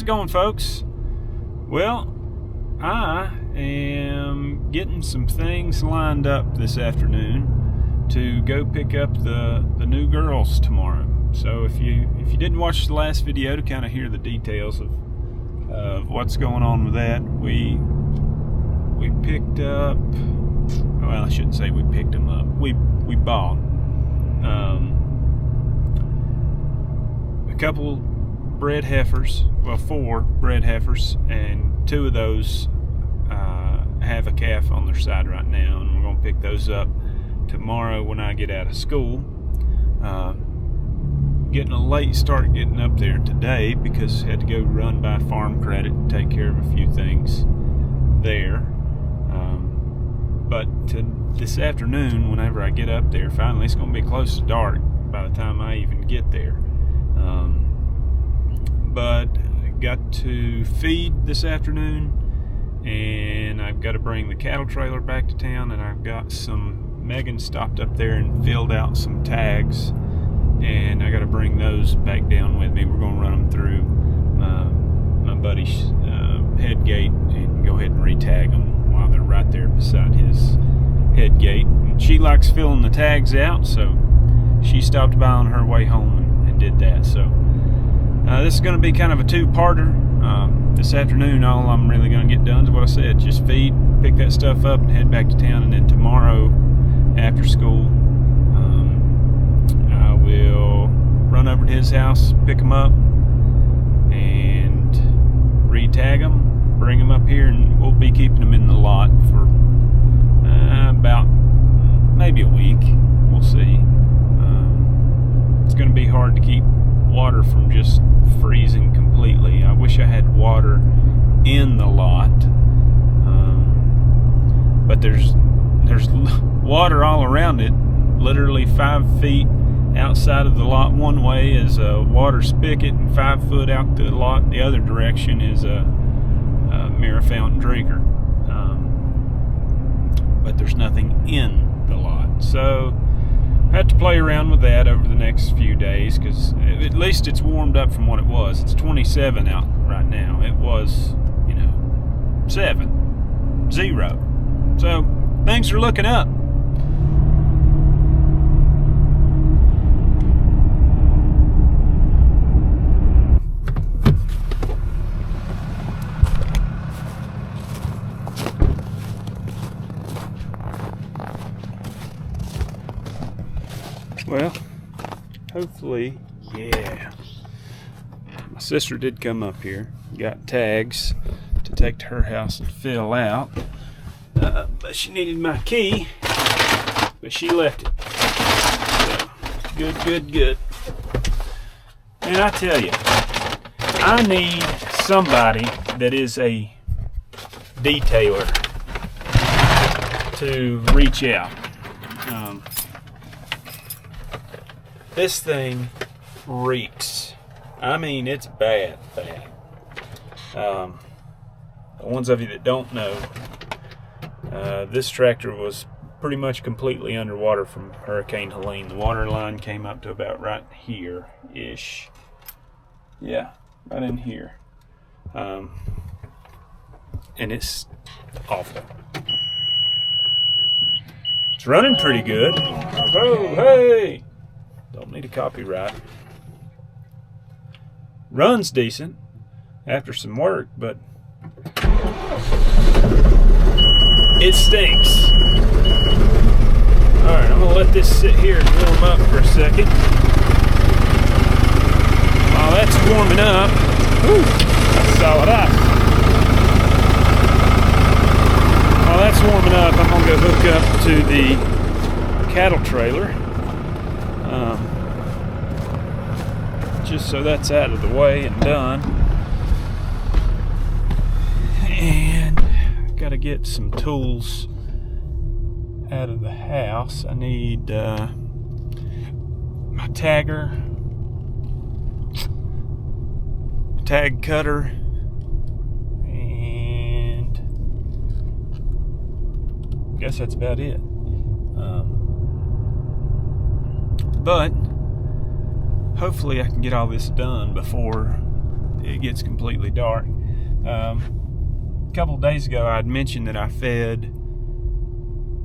it going, folks? Well, I am getting some things lined up this afternoon to go pick up the new girls tomorrow. So if you didn't watch the last video to kind of hear the details of what's going on with that, we picked up. Well, I shouldn't say we picked them up. We bought a couple bred heifers. Well, 4 bred heifers, and 2 of those have a calf on their side right now, and we're going to pick those up tomorrow when I get out of school. Getting a late start getting up there today because I had to go run by farm credit and take care of a few things there. But this afternoon, whenever I get up there, finally it's going to be close to dark by the time I even get there. But I got to feed this afternoon, and I've got to bring the cattle trailer back to town, and I've got Megan stopped up there and filled out some tags, and I got to bring those back down with me. We're going to run them through my buddy's head gate and go ahead and re-tag them while they're right there beside his head gate. And she likes filling the tags out, so she stopped by on her way home and did that. So this is going to be kind of a 2-parter. This afternoon, all I'm really going to get done is what I said, just feed, pick that stuff up, and head back to town. And then tomorrow, after school, I will run over to his house, pick them up, and re-tag them, bring them up here, and we'll be keeping them in the lot for about maybe a week. We'll see. It's going to be hard to keep water from just freezing completely. I wish I had water in the lot, but there's water all around it. Literally 5 feet outside of the lot one way is a water spigot, and 5 foot out the lot the other direction is a mirror fountain drinker. But there's nothing in the lot, so I have to play around with that over the next few days, because at least it's warmed up from what it was. It's 27 out right now. It was, 0. So things are looking up. Well, hopefully, yeah. My sister did come up here, got tags to take to her house and fill out, but she needed my key, but she left it. So, good. And I tell you, I need somebody that is a detailer to reach out. This thing reeks. I mean, it's bad. The ones of you that don't know, this tractor was pretty much completely underwater from Hurricane Helene. The water line came up to about right here-ish. Yeah, right in here. And it's awful. It's running pretty good. Oh, hey! Don't need a copyright. Runs decent after some work, but it stinks. Alright, I'm going to let this sit here and warm up for a second. While that's warming up, that's solid ice. While that's warming up, I'm going to go hook up to the cattle trailer. Just so that's out of the way and done. And got to get some tools out of the house. I need my tagger, tag cutter, and I guess that's about it. But hopefully I can get all this done before it gets completely dark. A couple of days ago, I'd mentioned that I fed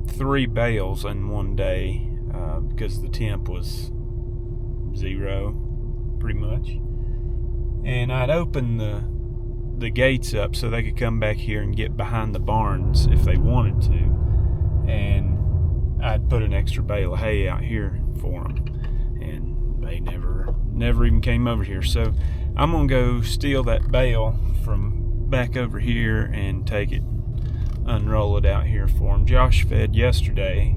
3 bales in one day because the temp was 0, pretty much. And I'd opened the gates up so they could come back here and get behind the barns if they wanted to. And I'd put an extra bale of hay out here for them. And they never even came over here. So I'm going to go steal that bale from back over here and take it, unroll it out here for them. Josh fed yesterday,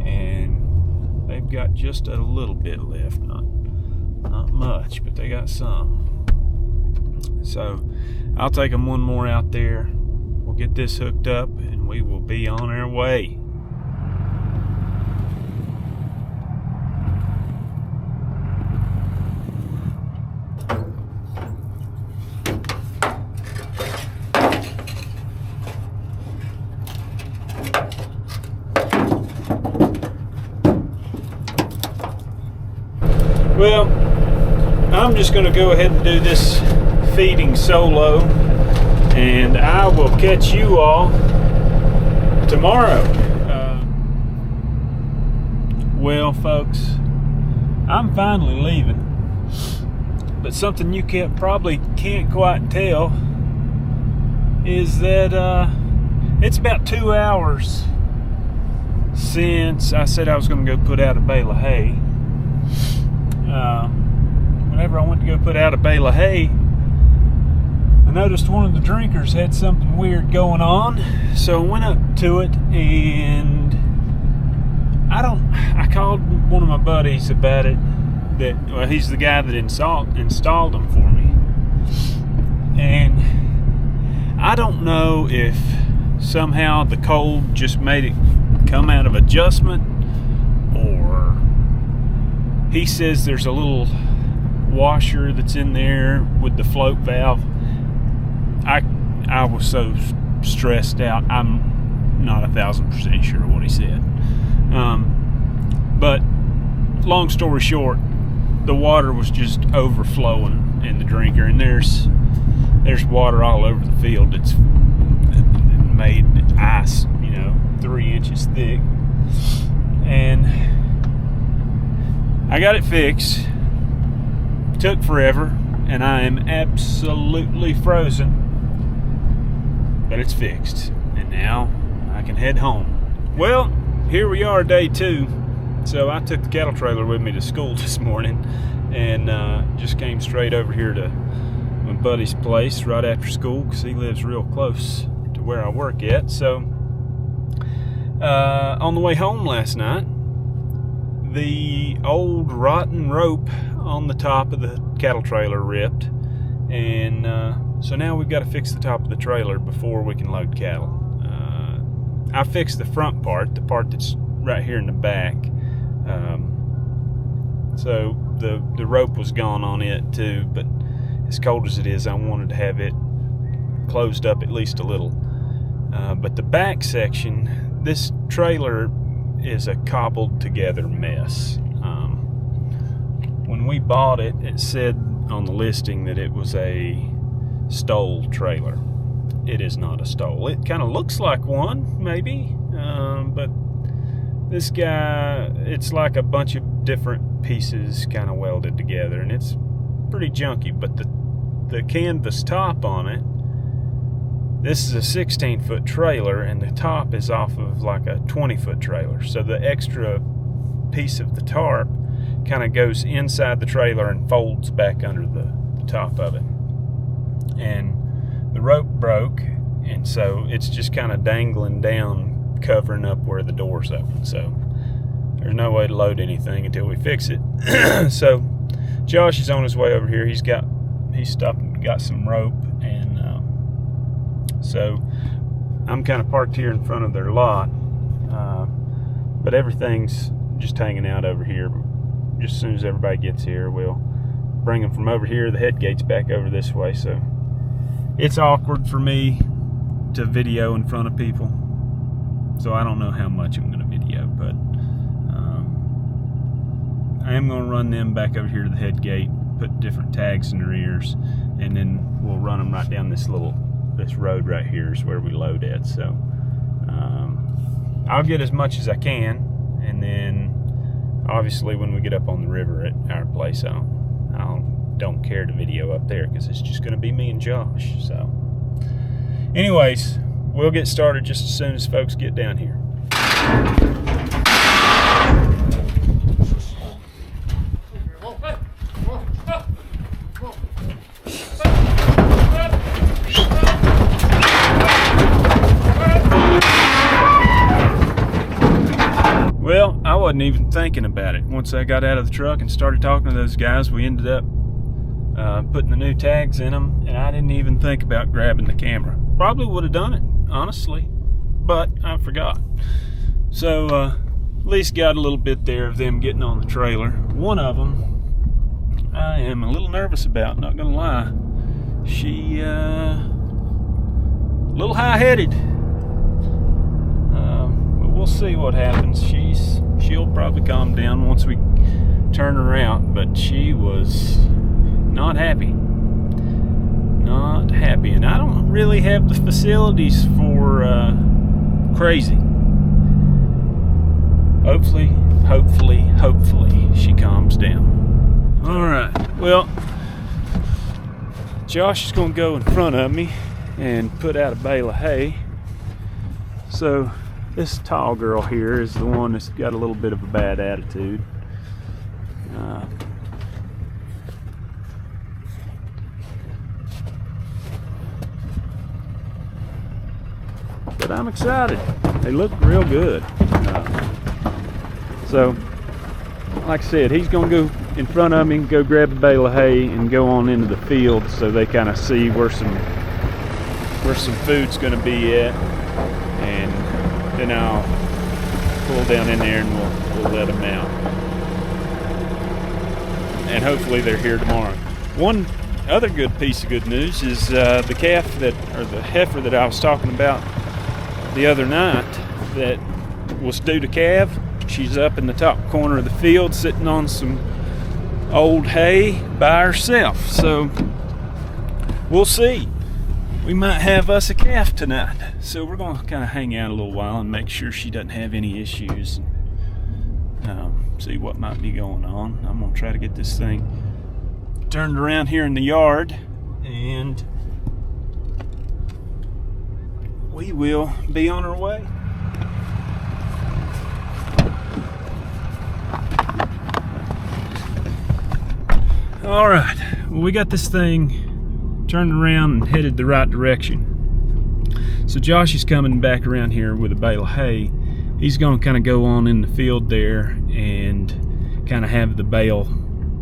and they've got just a little bit left. Not much, but they got some. So I'll take them one more out there. We'll get this hooked up, and we will be on our way. Well, I'm just going to go ahead and do this feeding solo, and I will catch you all tomorrow. Well, folks, I'm finally leaving, but something you probably can't quite tell is that it's about 2 hours since I said I was going to go put out a bale of hay. Whenever I went to go put out a bale of hay, I noticed one of the drinkers had something weird going on, so I went up to it, and I called one of my buddies about it. Well, he's the guy that installed them for me, and I don't know if somehow the cold just made it come out of adjustment, or he says there's a little washer that's in there with the float valve. I was so stressed out, I'm not 1,000% sure what he said. But long story short, the water was just overflowing in the drinker, and there's water all over the field. It's made ice, 3 inches thick. And I got it fixed. Took forever, and I am absolutely frozen. But it's fixed, and now I can head home. Well, here we are, day 2. So I took the cattle trailer with me to school this morning, and just came straight over here to my buddy's place right after school, because he lives real close to where I work at. So on the way home last night, the old rotten rope on the top of the cattle trailer ripped, and so now we've got to fix the top of the trailer before we can load cattle. I fixed the front part, the part that's right here in the back. So the rope was gone on it too, but as cold as it is, I wanted to have it closed up at least a little. But the back section, this trailer is a cobbled together mess. When we bought it, it said on the listing that it was a stole trailer. It is not a stole. It kind of looks like one, maybe, but this guy, it's like a bunch of different pieces kind of welded together, and it's pretty junky. But the canvas top on it, this is a 16-foot trailer, and the top is off of like a 20-foot trailer. So the extra piece of the tarp kind of goes inside the trailer and folds back under the top of it. And the rope broke, and so it's just kind of dangling down, covering up where the door's open. So there's no way to load anything until we fix it. So Josh is on his way over here. He's stopped and got some rope, and so I'm kind of parked here in front of their lot, but everything's just hanging out over here. Just as soon as everybody gets here, we'll bring them from over here. The head gate's back over this way, so it's awkward for me to video in front of people, so I don't know how much I'm going to video, but I am going to run them back over here to the head gate, put different tags in their ears, and then we'll run them right down this road right here is where we load at. So I'll get as much as I can, and then obviously when we get up on the river at our place, I don't care to video up there because it's just going to be me and Josh. So anyways, we'll get started just as soon as folks get down here. Well, I wasn't even thinking about it. Once I got out of the truck and started talking to those guys, we ended up putting the new tags in them, and I didn't even think about grabbing the camera. Probably would have done it, honestly, but I forgot. So at least got a little bit there of them getting on the trailer. One of them I am a little nervous about, not gonna lie. She a little high-headed. We'll see what happens. She'll probably calm down once we turn her out, but she was not happy. Not happy, and I don't really have the facilities for crazy. Hopefully she calms down. All right, well, Josh is gonna go in front of me and put out a bale of hay. So this tall girl here is the one that's got a little bit of a bad attitude. But I'm excited. They look real good. So, like I said, he's gonna go in front of me and go grab a bale of hay and go on into the field so they kind of see where some food's gonna be at. And then I'll pull down in there and we'll let them out. And hopefully they're here tomorrow. One other good piece of good news is the heifer that I was talking about the other night that was due to calve. She's up in the top corner of the field sitting on some old hay by herself. So we'll see. We might have us a calf tonight. So we're going to kind of hang out a little while and make sure she doesn't have any issues. See what might be going on. I'm going to try to get this thing turned around here in the yard, and we will be on our way. All right, well, we got this thing turned around and headed the right direction. So Josh is coming back around here with a bale of hay. He's going to kind of go on in the field there and kind of have the bale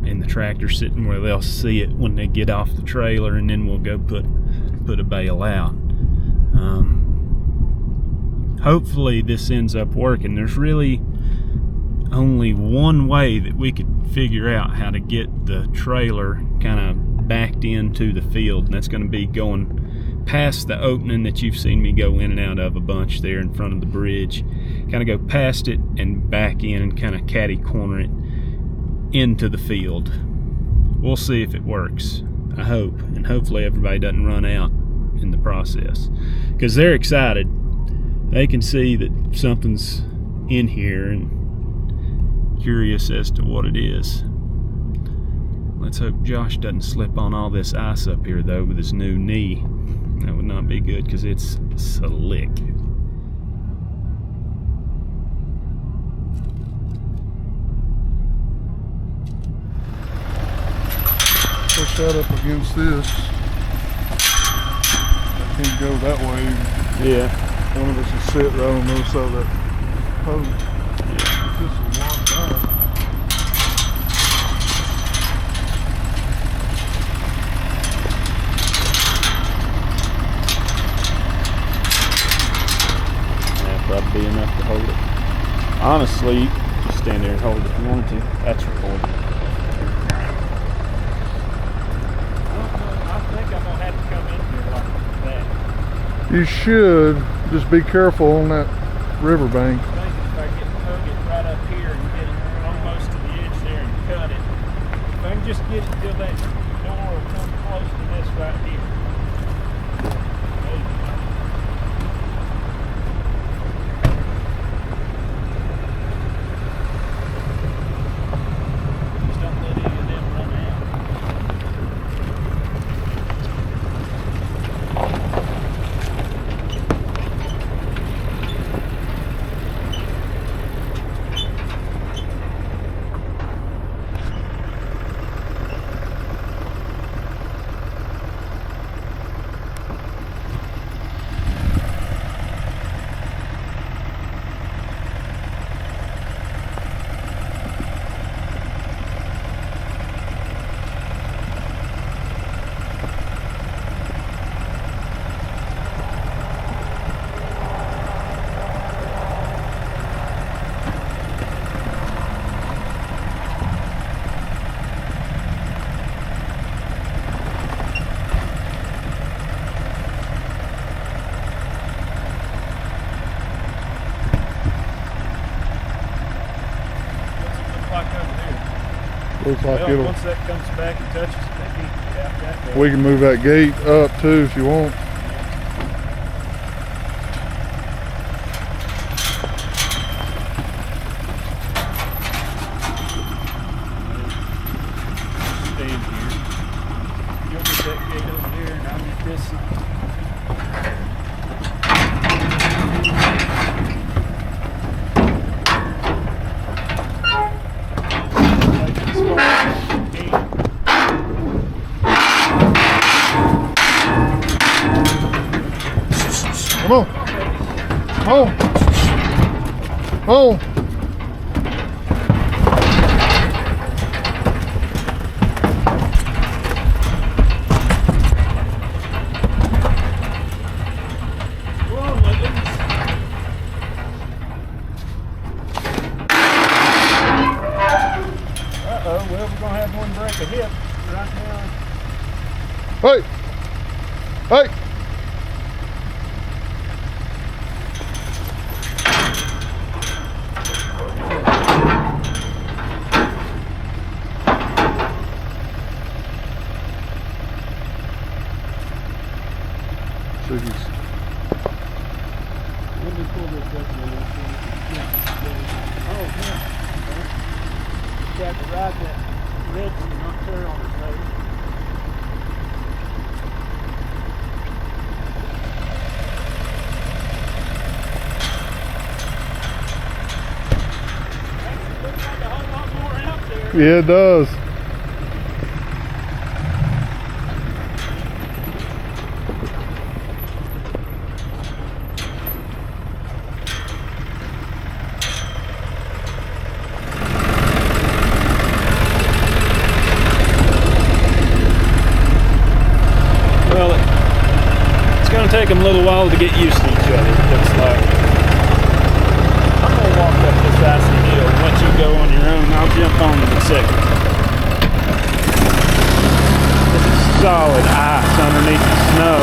in the tractor sitting where they'll see it when they get off the trailer, and then we'll go put a bale out. Hopefully this ends up working. There's really only one way that we could figure out how to get the trailer kind of backed into the field, and that's going to be going past the opening that you've seen me go in and out of a bunch there in front of the bridge. Kind of go past it and back in and kind of catty corner it into the field. We'll see if it works. I hope, and hopefully everybody doesn't run out in the process, because they're excited. They can see that something's in here and curious as to what it is. Let's hope Josh doesn't slip on all this ice up here though with his new knee. That would not be good because it's slick. Push that up against this. I can't go that way. Yeah. One of us will sit right on the other side of that post. Yeah. This is locked out. That'd be enough to hold it. Honestly, you can just stand there and hold it if you wanted to. That's recorded. I think I'm gonna have to come in here like that. You should. Just be careful on that riverbank. I think if I hug it right up here and get it almost to the edge there and cut it, if I can just get it till that door will come close to this right here. Just don't let any of them run out. Looks like Well, it'll. once that comes back and touches it, they can get out that way. We can move that gate up too if you want. Stand here. You'll get that gate over there, and I'll get this. Come on. Home. Home. Uh-oh, well, we're gonna have one break a hip right now. Hey. Hey. Let me pull this up a little bit. Oh, yeah. Just have to ride that red one and not tear on his nose. Looks like a whole lot more out there. Yeah, it does. Well, it's going to take them a little while to get used to each other, it looks like. I'm going to walk up this icy hill and let you go on your own. I'll jump on in a second. This is solid ice underneath the snow.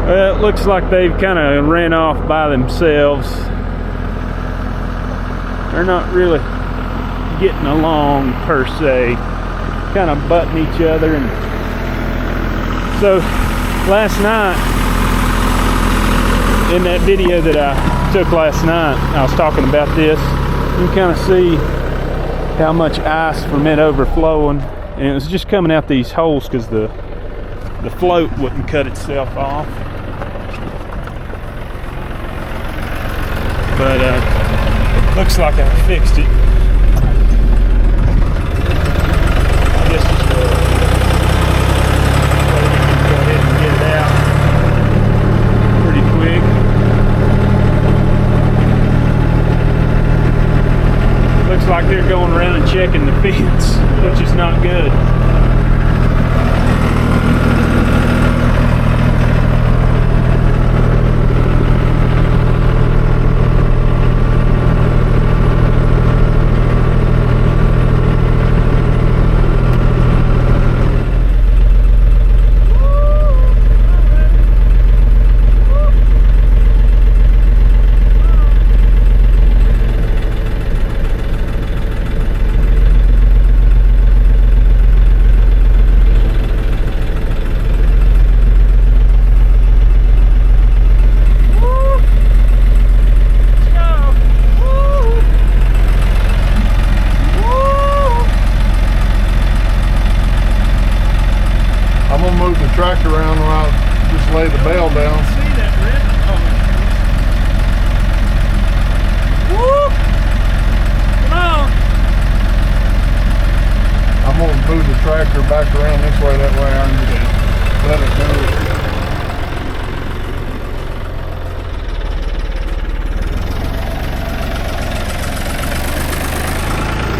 Well, it looks like they've kind of ran off by themselves. They're not really getting along per se, kind of butting each other. And so last night, in that video that I took last night, I was talking about this. You can kind of see how much ice from it overflowing, and it was just coming out these holes because the float wouldn't cut itself off. But looks like I fixed it. I guess just go ahead and get it out pretty quick. Looks like out here going around and checking the fence, which is not good. Tractor around while I just lay the bale down. See that rip? Oh. Woo! Come on! I'm gonna move the tractor back around this way, that way I can let it go.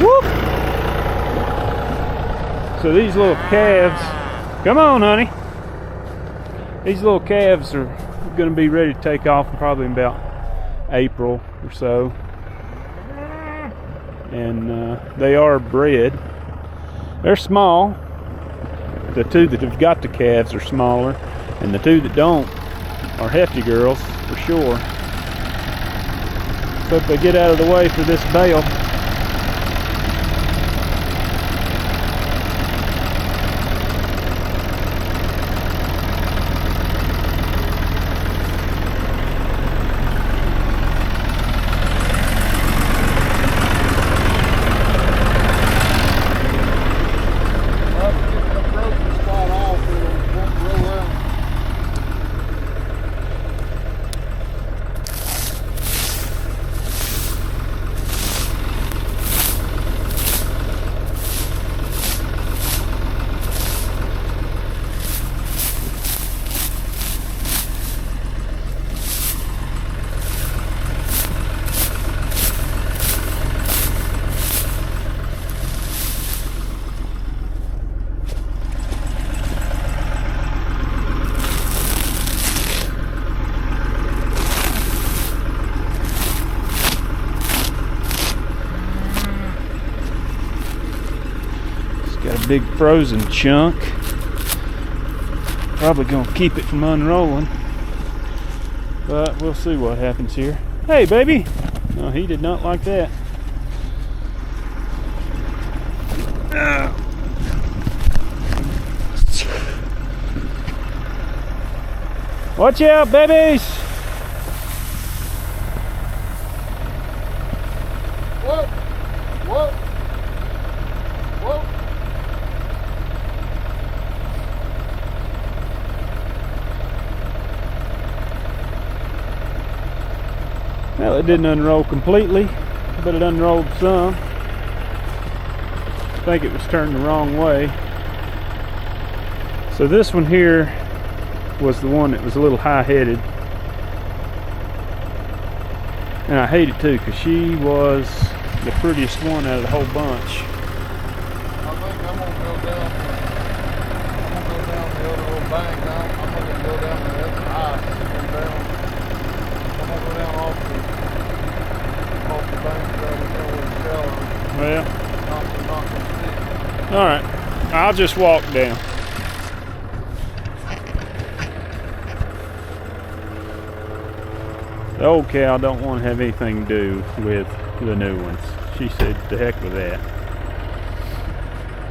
Whoop! So these little calves, come on, honey. These little calves are going to be ready to take off probably in about April or so. And they are bred. They're small. The two that have got the calves are smaller, and the two that don't are hefty girls for sure. So if they get out of the way for this bale, got a big frozen chunk. Probably gonna keep it from unrolling, but we'll see what happens here. Hey, baby! No, he did not like that. Watch out, babies! Whoa! Whoa! Whoa! Well, it didn't unroll completely, but it unrolled some. I think it was turned the wrong way. So this one here was the one that was a little high-headed. And I hate it too, because she was the prettiest one out of the whole bunch. I think I'm gonna go down the other little bank. I'm gonna go down there. That's high. I'm gonna go down off the bank right there where the shallow. Well, Not the stick. all right. I'll just walk down. The old cow don't want to have anything to do with the new ones. She said, "To heck with that."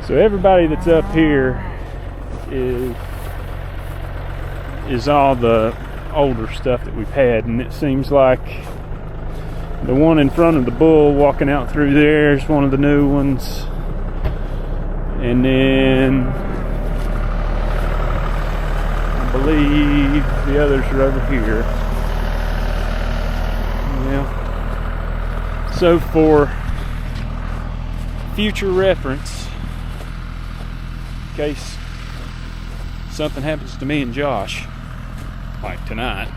So everybody that's up here is all the older stuff that we've had, and it seems like the one in front of the bull walking out through there is one of the new ones, and then I believe the others are over here. Yeah. So for future reference, in case something happens to me and Josh, like tonight,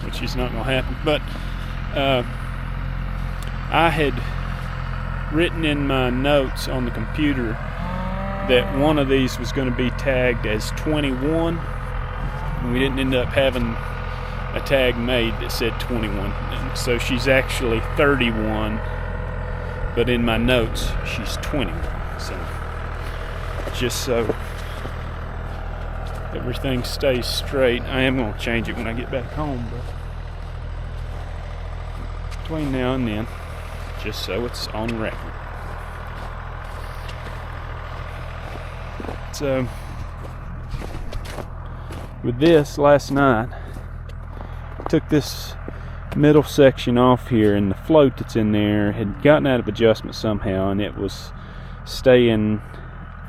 which is not going to happen, but I had written in my notes on the computer that one of these was going to be tagged as 21, and we didn't end up having a tag made that said 21, and so she's actually 31, but in my notes she's 21. So just so everything stays straight, I am going to change it when I get back home, but between now and then, just so it's on record. So with this, last night took this middle section off here, and the float that's in there had gotten out of adjustment somehow, and it was staying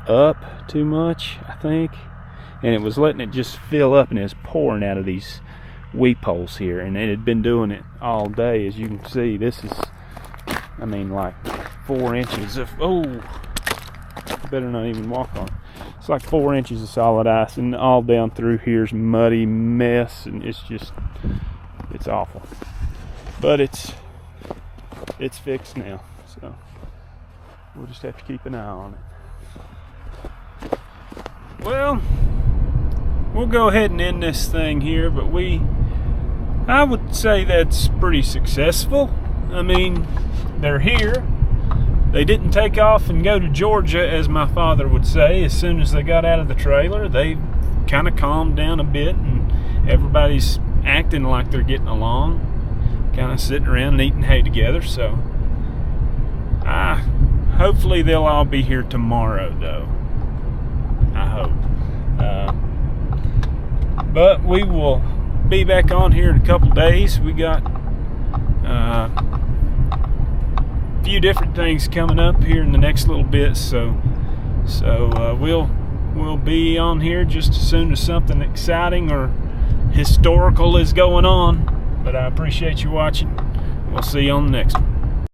up too much, I think, and it was letting it just fill up, and it was pouring out of these weep holes here, and it had been doing it all day. As you can see, this is, I mean, like 4 inches of, oh, better not even walk on it. It's like 4 inches of solid ice, and all down through here's muddy mess, and it's just, it's awful. But it's fixed now, so we'll just have to keep an eye on it. Well, we'll go ahead and end this thing here, but I would say that's pretty successful. I mean, they're here. They didn't take off and go to Georgia, as my father would say. As soon as they got out of the trailer, they kind of calmed down a bit, and everybody's acting like they're getting along, kind of sitting around and eating hay together. So hopefully they'll all be here tomorrow, though. I hope. But we will be back on here in a couple days. We got a few different things coming up here in the next little bit, so we'll be on here just as soon as something exciting or historical is going on. But I appreciate you watching. We'll see you on the next one.